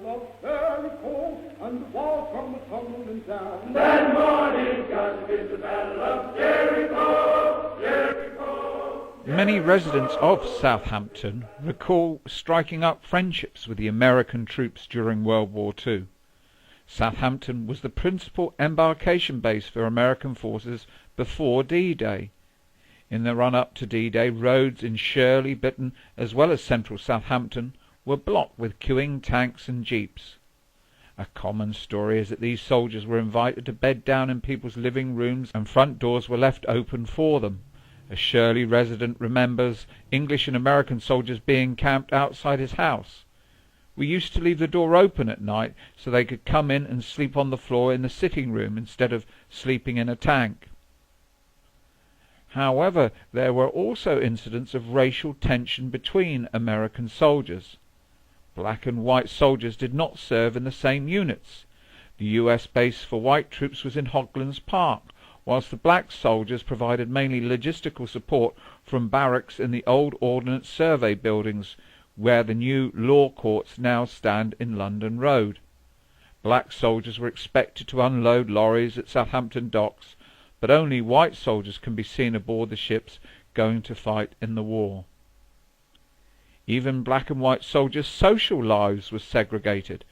was very cold, and the walls from the tumbling down. That morning, guns did the battle of Jericho, Jericho. Many residents of Southampton recall striking up friendships with the American troops during World War II. Southampton was the principal embarkation base for American forces before D-Day. In the run-up to D-Day, roads in Shirley, Bitton, as well as central Southampton, were blocked with queuing tanks and jeeps. A common story is that these soldiers were invited to bed down in people's living rooms and front doors were left open for them. A Shirley resident remembers English and American soldiers being camped outside his house. We used to leave the door open at night so they could come in and sleep on the floor in the sitting room instead of sleeping in a tank. However, there were also incidents of racial tension between American soldiers. Black and white soldiers did not serve in the same units. The US base for white troops was in Hoglands Park, whilst the black soldiers provided mainly logistical support from barracks in the old Ordnance Survey buildings, where the new law courts now stand in London Road. Black soldiers were expected to unload lorries at Southampton docks, but only white soldiers can be seen aboard the ships going to fight in the war. Even black and white soldiers' social lives were segregated.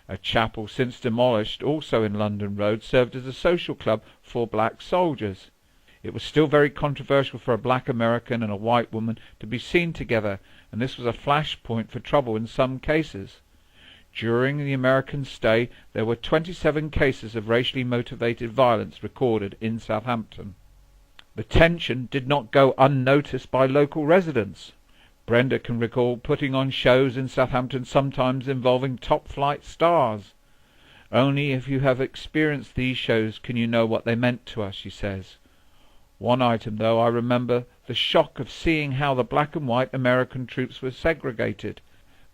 A chapel since demolished, also in London Road, served as a social club for black soldiers. It was still very controversial for a black American and a white woman to be seen together, and this was a flashpoint for trouble in some cases. During the American stay, there were 27 cases of racially motivated violence recorded in Southampton. The tension did not go unnoticed by local residents. Brenda can recall putting on shows in Southampton sometimes involving top-flight stars. Only if you have experienced these shows can you know what they meant to us, she says. One item, though, I remember the shock of seeing how the black and white American troops were segregated.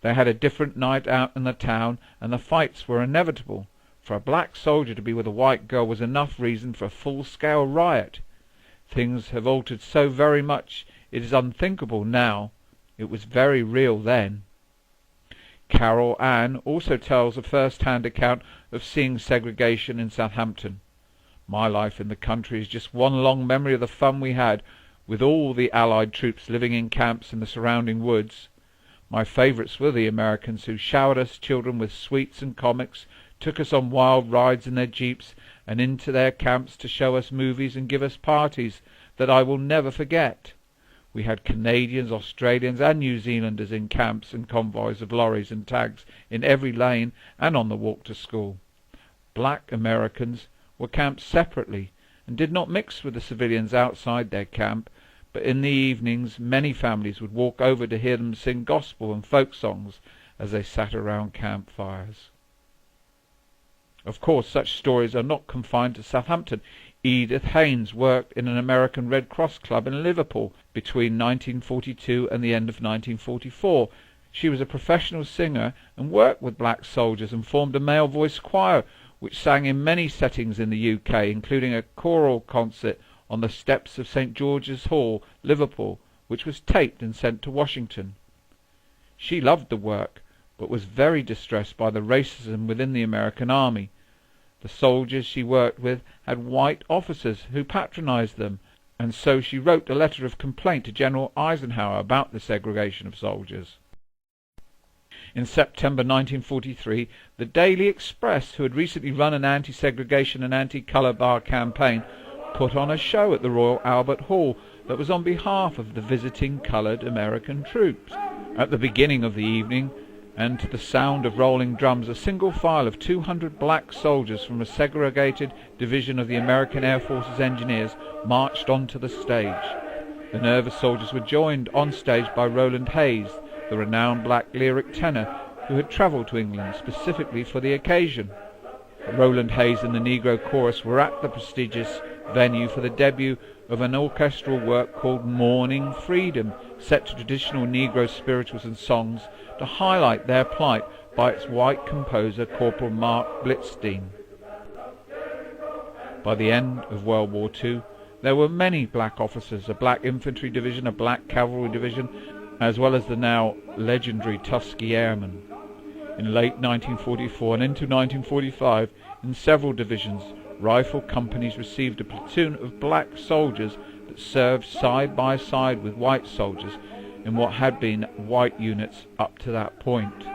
They had a different night out in the town, and the fights were inevitable. For a black soldier to be with a white girl was enough reason for a full-scale riot. Things have altered so very much it is unthinkable now. It was very real then. Carol Ann also tells a first-hand account of seeing segregation in Southampton. My life in the country is just one long memory of the fun we had with all the Allied troops living in camps in the surrounding woods. My favourites were the Americans, who showered us children with sweets and comics, took us on wild rides in their jeeps and into their camps to show us movies and give us parties that I will never forget. We had Canadians, Australians and New Zealanders in camps and convoys of lorries and tags in every lane and on the walk to school. Black Americans were camped separately and did not mix with the civilians outside their camp, but in the evenings many families would walk over to hear them sing gospel and folk songs as they sat around campfires. Of course, such stories are not confined to Southampton. Edith Haynes worked in an American Red Cross club in Liverpool between 1942 and the end of 1944. She was a professional singer and worked with black soldiers and formed a male voice choir which sang in many settings in the UK, including a choral concert on the steps of St George's Hall, Liverpool, which was taped and sent to Washington. She loved the work, but was very distressed by the racism within the American Army. The soldiers she worked with had white officers who patronized them, and so she wrote a letter of complaint to General Eisenhower about the segregation of soldiers. In September 1943, the Daily Express, who had recently run an anti-segregation and anti-colour bar campaign, put on a show at the Royal Albert Hall that was on behalf of the visiting coloured American troops. At the beginning of the evening, and to the sound of rolling drums, a single file of 200 black soldiers from a segregated division of the American Air Force's engineers marched onto the stage. The nervous soldiers were joined on stage by Roland Hayes, the renowned black lyric tenor who had travelled to England specifically for the occasion. Roland Hayes and the Negro Chorus were at the prestigious venue for the debut of an orchestral work called Morning Freedom, set to traditional Negro spirituals and songs to highlight their plight by its white composer Corporal Mark Blitzstein. By the end of World War II, there were many black officers, a black infantry division, a black cavalry division, as well as the now legendary Tuskegee Airmen. In late 1944 and into 1945, in several divisions, rifle companies received a platoon of black soldiers that served side by side with white soldiers in what had been white units up to that point.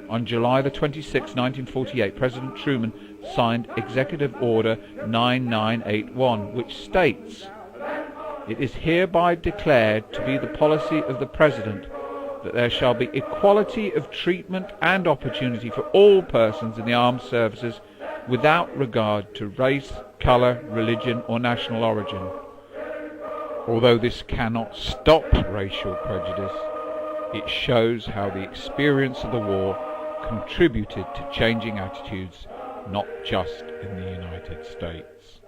On July the 26th, 1948, President Truman signed Executive Order 9981, which states, "It is hereby declared to be the policy of the President that there shall be equality of treatment and opportunity for all persons in the armed services without regard to race, colour, religion or national origin." Although this cannot stop racial prejudice, it shows how the experience of the war contributed to changing attitudes, not just in the United States.